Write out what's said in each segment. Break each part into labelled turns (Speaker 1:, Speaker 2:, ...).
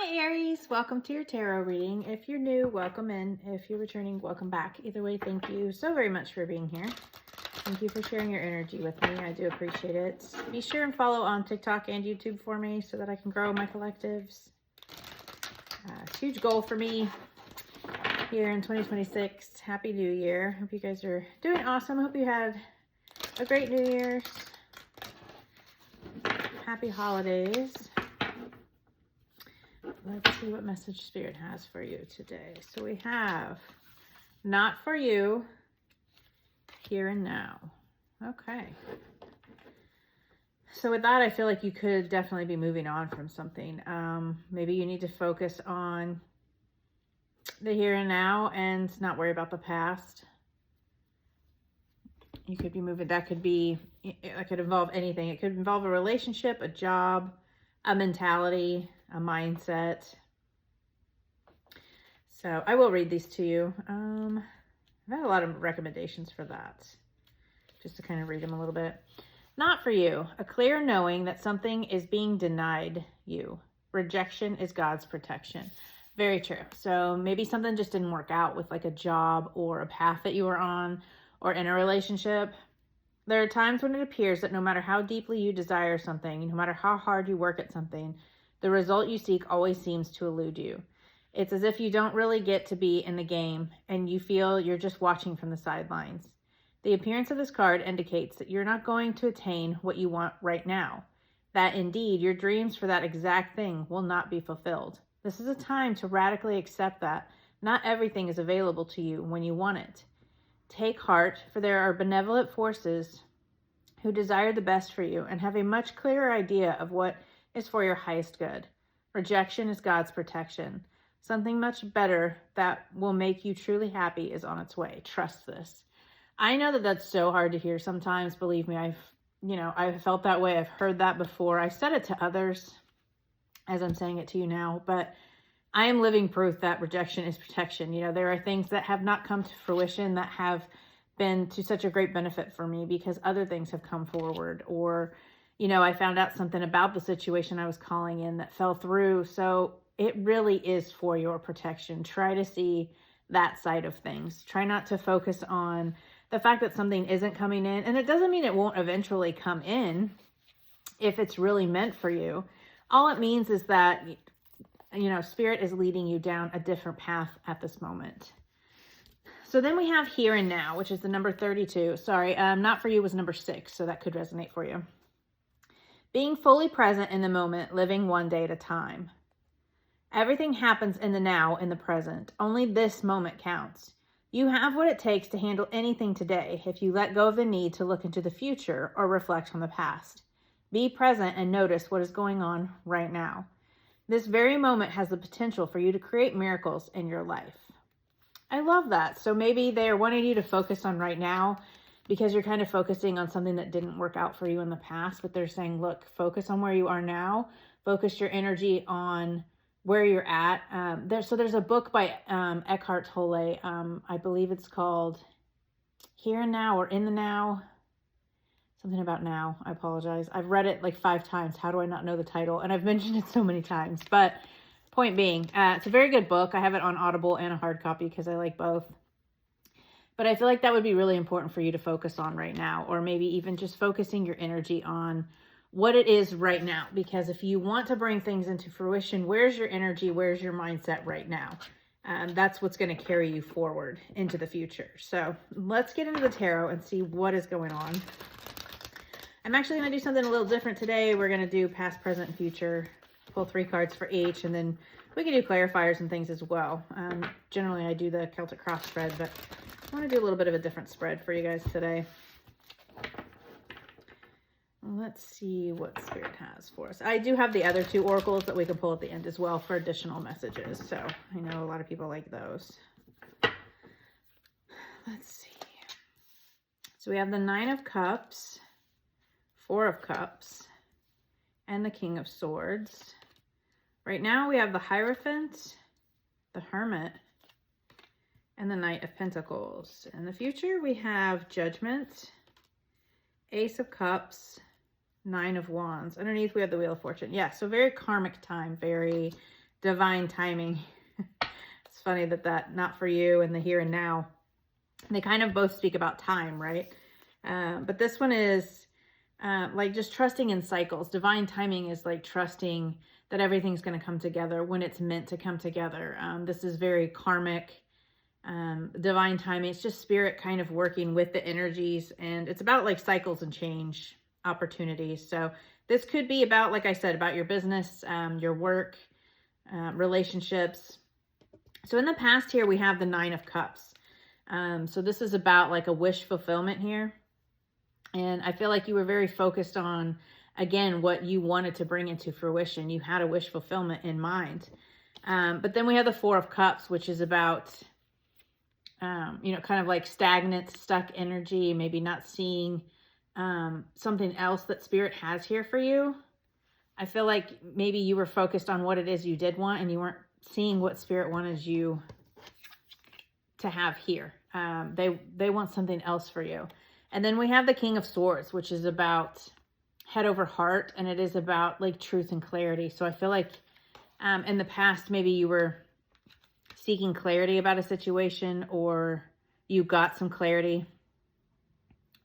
Speaker 1: Hi Aries, welcome to your tarot reading. If you're new, welcome in. If you're returning, welcome back. Either way, thank you so very much for being here. Thank you for sharing your energy with me. I do appreciate it. Be sure and follow on TikTok and YouTube for me so that I can grow my collectives. It's a huge goal for me here in 2026. Happy New Year. Hope you guys are doing awesome. Hope you had a great New Year's. Happy holidays. Let's see what message Spirit has for you today. So we have not for you, here and now. Okay. So with that, I feel like you could definitely be moving on from something. Maybe you need to focus on the here and now and not worry about the past. You could be moving. That could involve anything. It could involve a relationship, a job, a mentality, a mindset. So I will read these to you. I've had a lot of recommendations for that, just to kind of read them a little bit. Not for you. A clear knowing that something is being denied you. Rejection is God's protection. Very true. So maybe something just didn't work out with like a job or a path that you were on or in a relationship. There are times when it appears that no matter how deeply you desire something, no matter how hard you work at something, the result you seek always seems to elude you. It's as if you don't really get to be in the game and you feel you're just watching from the sidelines. The appearance of this card indicates that you're not going to attain what you want right now. That indeed, your dreams for that exact thing will not be fulfilled. This is a time to radically accept that not everything is available to you when you want it. Take heart, for there are benevolent forces who desire the best for you and have a much clearer idea of what is for your highest good. Rejection is God's protection. Something much better that will make you truly happy is on its way. Trust this. I know that that's so hard to hear sometimes. Believe me, I've felt that way. I've heard that before. I've said it to others as I'm saying it to you now, but I am living proof that rejection is protection. There are things that have not come to fruition that have been to such a great benefit for me because other things have come forward, or I found out something about the situation I was calling in that fell through. So it really is for your protection. Try to see that side of things. Try not to focus on the fact that something isn't coming in. And it doesn't mean it won't eventually come in if it's really meant for you. All it means is that, Spirit is leading you down a different path at this moment. So then we have here and now, which is the number 32. Sorry, not for you was number 6. So that could resonate for you. Being fully present in the moment, living one day at a time. Everything happens in the now, in the present. Only this moment counts. You have what it takes to handle anything today if you let go of the need to look into the future or reflect on the past. Be present and notice what is going on right now. This very moment has the potential for you to create miracles in your life. I love that. So maybe they're wanting you to focus on right now because you're kind of focusing on something that didn't work out for you in the past, but they're saying, look, focus on where you are now. Focus your energy on where you're at. There's a book by Eckhart Tolle. I believe it's called Here and Now or In the Now. Something about now. I apologize. I've read it like 5 times. How do I not know the title? And I've mentioned it so many times. But point being, it's a very good book. I have it on Audible and a hard copy because I like both. But I feel like that would be really important for you to focus on right now, or maybe even just focusing your energy on what it is right now. Because if you want to bring things into fruition, where's your energy? Where's your mindset right now? That's what's going to carry you forward into the future. So let's get into the tarot and see what is going on. I'm actually going to do something a little different today. We're going to do past, present, and future. Pull 3 cards for each, and then we can do clarifiers and things as well. Generally, I do the Celtic cross spread, but I want to do a little bit of a different spread for you guys today. Let's see what Spirit has for us. I do have the other 2 oracles that we can pull at the end as well for additional messages. So I know a lot of people like those. Let's see. So we have the 9 of Cups, 4 of Cups, and the King of Swords. Right now we have the Hierophant, the Hermit, and the Knight of Pentacles. In the future we have Judgment, Ace of Cups, 9 of Wands. Underneath we have the Wheel of Fortune. Yeah, so very karmic time, very divine timing. It's funny that not for you and the here and now, they kind of both speak about time, right? But this one is like just trusting in cycles. Divine timing is like trusting that everything's going to come together when it's meant to come together. This is very karmic. Divine timing, it's just spirit kind of working with the energies, and it's about like cycles and change opportunities. So this could be about, like I said, about your business, your work, relationships. So in the past here, we have the 9 of Cups. So this is about like a wish fulfillment here. And I feel like you were very focused on, again, what you wanted to bring into fruition. You had a wish fulfillment in mind. But then we have the 4 of Cups, which is about, you know, kind of like stagnant, stuck energy, maybe not seeing something else that spirit has here for you. I feel like maybe you were focused on what it is you did want, and you weren't seeing what spirit wanted you to have here. They want something else for you. And then we have the King of Swords, which is about head over heart, and it is about like truth and clarity. So I feel like in the past, maybe you were seeking clarity about a situation, or you got some clarity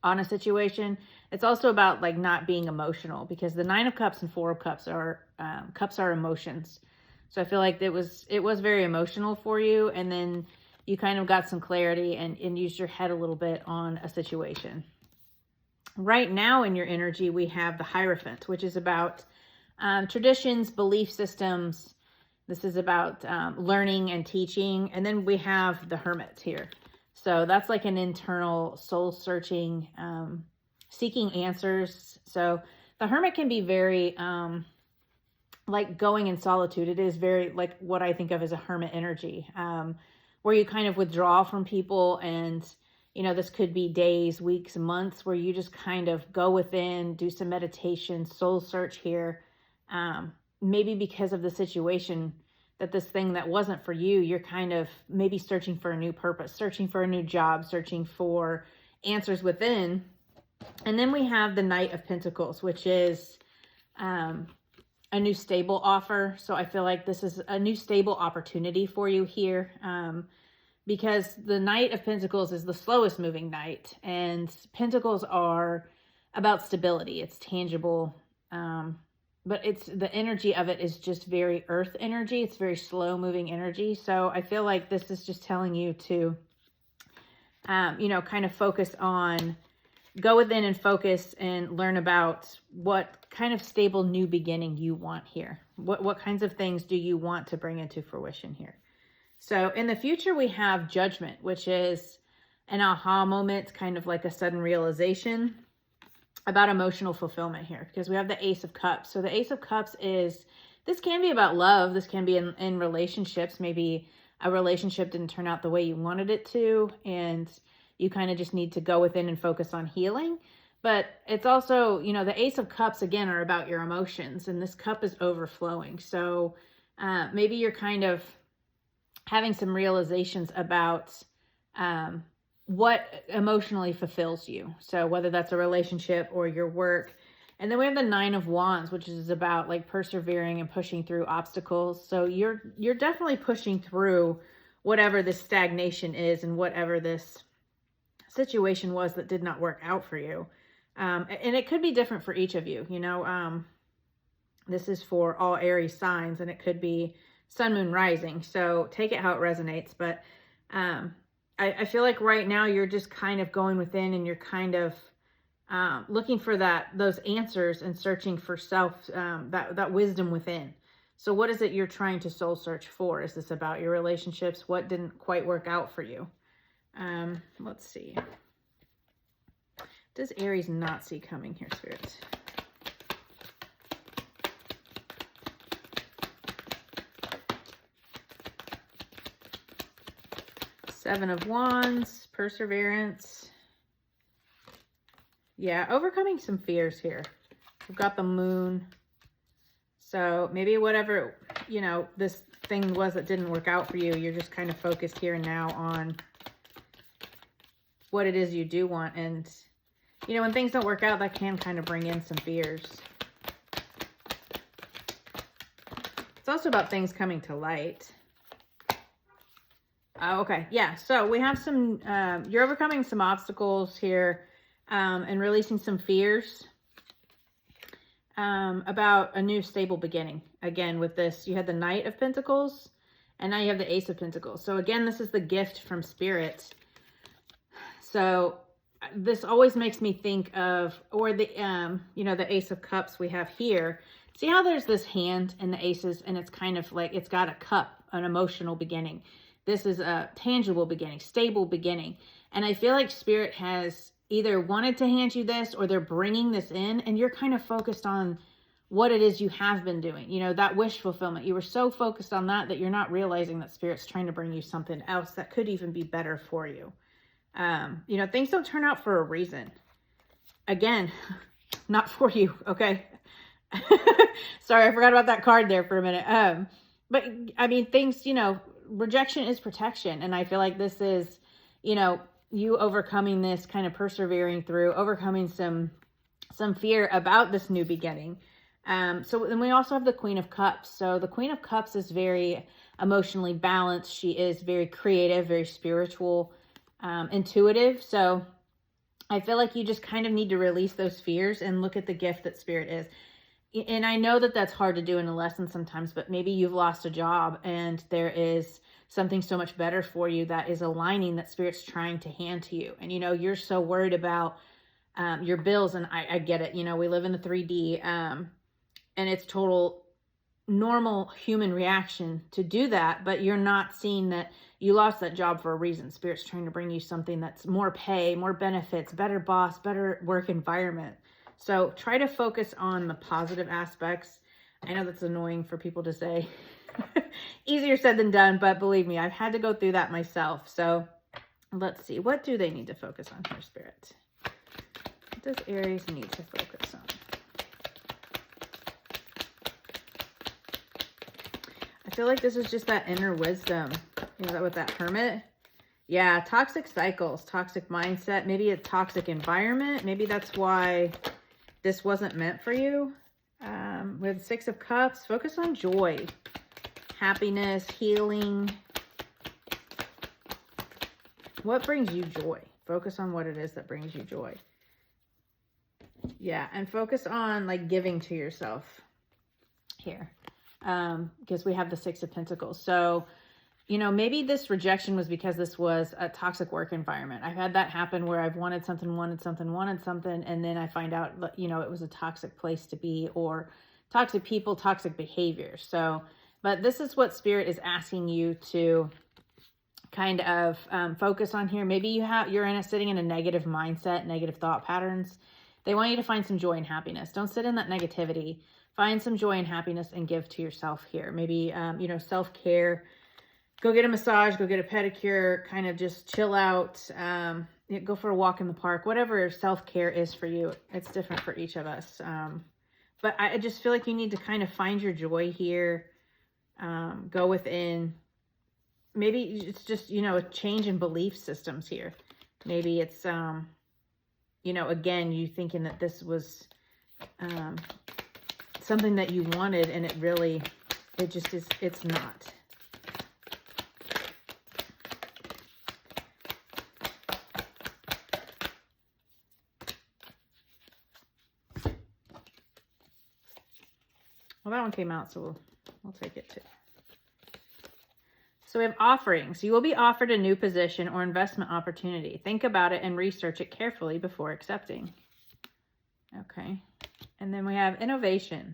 Speaker 1: on a situation. It's also about like not being emotional, because the 9 of Cups and 4 of Cups are emotions. So I feel like it was very emotional for you, and then you kind of got some clarity and used your head a little bit on a situation. Right now in your energy, we have the Hierophant, which is about traditions, belief systems. This is about learning and teaching. And then we have the Hermit here. So that's like an internal soul searching, seeking answers. So the Hermit can be very like going in solitude. It is very like what I think of as a hermit energy, where you kind of withdraw from people. And, you know, this could be days, weeks, months, where you just kind of go within, do some meditation, soul search here. Maybe because of the situation, that this thing that wasn't for you, you're kind of maybe searching for a new purpose, searching for a new job, searching for answers within. And then we have the Knight of Pentacles, which is a new stable offer. So I feel like this is a new stable opportunity for you here, because the Knight of Pentacles is the slowest moving knight, and Pentacles are about stability. It's tangible, but it's the energy of it is just very earth energy. It's very slow moving energy. So I feel like this is just telling you to, you know, kind of focus on, go within and focus and learn about what kind of stable new beginning you want here. What kinds of things do you want to bring into fruition here? So in the future, we have Judgment, which is an aha moment, kind of like a sudden realization about emotional fulfillment here, because we have the Ace of Cups. So the Ace of Cups is, this can be about love. This can be in relationships. Maybe a relationship didn't turn out the way you wanted it to, and you kind of just need to go within and focus on healing. But it's also, you know, the Ace of Cups, again, are about your emotions, and this cup is overflowing. So maybe you're kind of having some realizations about what emotionally fulfills you. So whether that's a relationship or your work. And then we have the 9 of Wands, which is about like persevering and pushing through obstacles. So you're definitely pushing through whatever this stagnation is, and whatever this situation was that did not work out for you. And it could be different for each of you, you know. This is for all Aries signs, and it could be sun, moon, rising. So take it how it resonates. But I feel like right now you're just kind of going within, and you're kind of looking for those answers and searching for self, that wisdom within. So what is it you're trying to soul search for? Is this about your relationships? What didn't quite work out for you? Let's see. Does Aries not see coming here, Spirit? Seven of Wands, perseverance. Yeah, overcoming some fears here. We've got the Moon. So maybe whatever, you know, this thing was that didn't work out for you, you're just kind of focused here and now on what it is you do want. And, you know, when things don't work out, that can kind of bring in some fears. It's also about things coming to light. Okay, yeah, so we have some, you're overcoming some obstacles here, and releasing some fears, about a new stable beginning. Again, with this, you had the Knight of Pentacles, and now you have the Ace of Pentacles. So again, this is the gift from Spirit. So this always makes me think of, or the, you know, the Ace of Cups we have here. See how there's this hand in the aces, and it's kind of like, it's got a cup, an emotional beginning. This is a tangible beginning, stable beginning. And I feel like Spirit has either wanted to hand you this, or they're bringing this in, and you're kind of focused on what it is you have been doing. You know, that wish fulfillment. You were so focused on that you're not realizing that Spirit's trying to bring you something else that could even be better for you. You know, things don't turn out for a reason. Again, not for you, okay? Sorry, I forgot about that card there for a minute. But I mean, things, you know, rejection is protection. And I feel like this is, you know, you overcoming this, kind of persevering through, overcoming some fear about this new beginning. So then we also have the Queen of Cups. So the Queen of Cups is very emotionally balanced. She is very creative, very spiritual, intuitive. So I feel like you just kind of need to release those fears and look at the gift that Spirit is. And I know that that's hard to do in a lesson sometimes, but maybe you've lost a job and there is something so much better for you that is aligning, that Spirit's trying to hand to you. And, you know, you're so worried about your bills, and I get it. You know, we live in the 3D, and it's total normal human reaction to do that, but you're not seeing that you lost that job for a reason. Spirit's trying to bring you something that's more pay, more benefits, better boss, better work environment. So try to focus on the positive aspects. I know that's annoying for people to say. Easier said than done, but believe me, I've had to go through that myself. So let's see. What do they need to focus on here, Spirit? What does Aries need to focus on? I feel like this is just that inner wisdom. You know, with that Hermit. Yeah, toxic cycles, toxic mindset, maybe a toxic environment. Maybe that's why this wasn't meant for you. With 6 of Cups, focus on joy, happiness, healing. What brings you joy? Focus on what it is that brings you joy. Yeah, and focus on like giving to yourself here. Because we have the 6 of Pentacles. So, you know, maybe this rejection was because this was a toxic work environment. I've had that happen where I've wanted something, and then I find out, you know, it was a toxic place to be, or toxic people, toxic behavior. So, but this is what Spirit is asking you to kind of focus on here. Maybe you're sitting in a negative mindset, negative thought patterns. They want you to find some joy and happiness. Don't sit in that negativity. Find some joy and happiness and give to yourself here. Maybe, you know, self-care. Go get a massage, go get a pedicure, kind of just chill out, go for a walk in the park, whatever self-care is for you. It's different for each of us. But I just feel like you need to kind of find your joy here, go within. Maybe it's just, you know, a change in belief systems here. Maybe it's, you know, again, you thinking that this was something that you wanted, and it just is, it's not. Well, that one came out, so we'll take it too. So we have offerings. You will be offered a new position or investment opportunity. Think about it and research it carefully before accepting. Okay. And then we have innovation.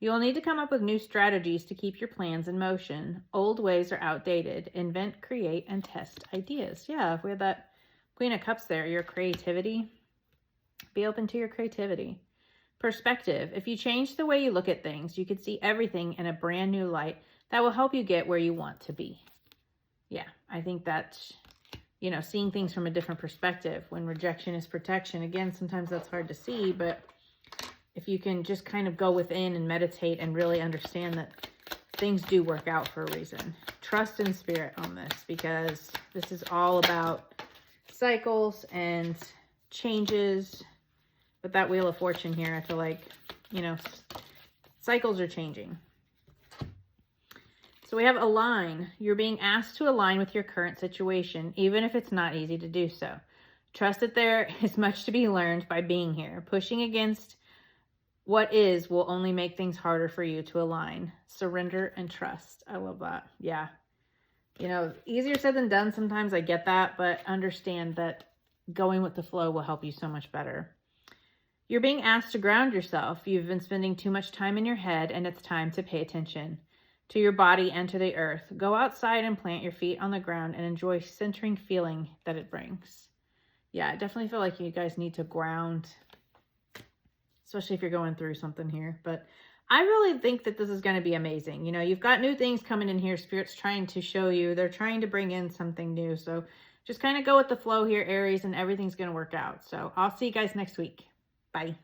Speaker 1: You will need to come up with new strategies to keep your plans in motion. Old ways are outdated. Invent, create, and test ideas. Yeah, we have that Queen of Cups there. Your creativity. Be open to your creativity. Perspective. If you change the way you look at things, you can see everything in a brand new light that will help you get where you want to be. Yeah, I think that's, you know, seeing things from a different perspective. When rejection is protection, again, sometimes that's hard to see, but if you can just kind of go within and meditate and really understand that things do work out for a reason. Trust in Spirit on this, because this is all about cycles and changes. With that Wheel of Fortune here, I feel like, you know, cycles are changing. So we have align. You're being asked to align with your current situation, even if it's not easy to do so. Trust that there is much to be learned by being here. Pushing against what is will only make things harder for you to align. Surrender and trust. I love that. Yeah. You know, easier said than done sometimes, I get that, but understand that going with the flow will help you so much better. You're being asked to ground yourself. You've been spending too much time in your head, and it's time to pay attention to your body and to the earth. Go outside and plant your feet on the ground and enjoy centering feeling that it brings. Yeah, I definitely feel like you guys need to ground, especially if you're going through something here. But I really think that this is going to be amazing. You know, you've got new things coming in here. Spirit's trying to show you. They're trying to bring in something new. So just kind of go with the flow here, Aries, and everything's going to work out. So I'll see you guys next week. Bye.